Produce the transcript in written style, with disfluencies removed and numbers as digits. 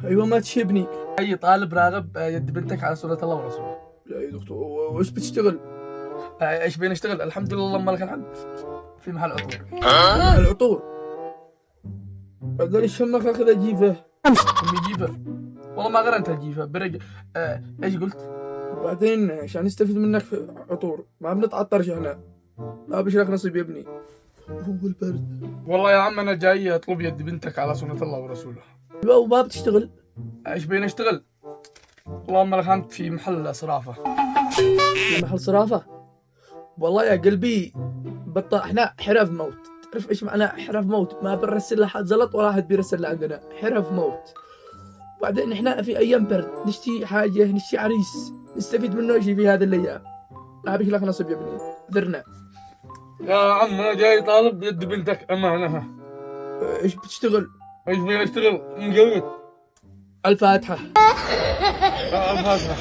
ايوه ما تشبني. اي طالب راغب يد بنتك على سنة الله ورسوله. لا يا دكتور، وش بتشتغل؟ ايش بين اشتغل؟ الحمد لله اللهم لك الحمد، في محل عطور. العطور. بعدين الشمك اخذ اجيبه. امي جيفه، والله ما غرنت الجيفه برج. ايش قلت؟ بعدين عشان نستفيد منك في عطور ما بنتعطرش احنا، ما بشرك نصيب يا ابني. هو البرد. والله يا عم انا جاي اطلب يد بنتك على سنة الله ورسوله. ايوه وما بتشتغل. ايش بين اشتغل؟ اللهم لك الحمد، في محل صرافة. في محل صرافة. والله يا قلبي احنا حرف موت. تعرف ايش معنى حرف موت؟ ما بنرسل لحد زلط ولا حد بيرسل لعندنا، حرف موت. بعدين احنا في ايام برد نشتي حاجة، نشتي عريس نستفيد منه شيء في هذه الايام. ما بيش لك نصيب يا ابني، اعذرنا. يا عم انا جاي طالب يد بنتك امانة. ايش بتشتغل؟ ايش بين اشتغل؟ مجوز. الفاتحة. الفاتحة.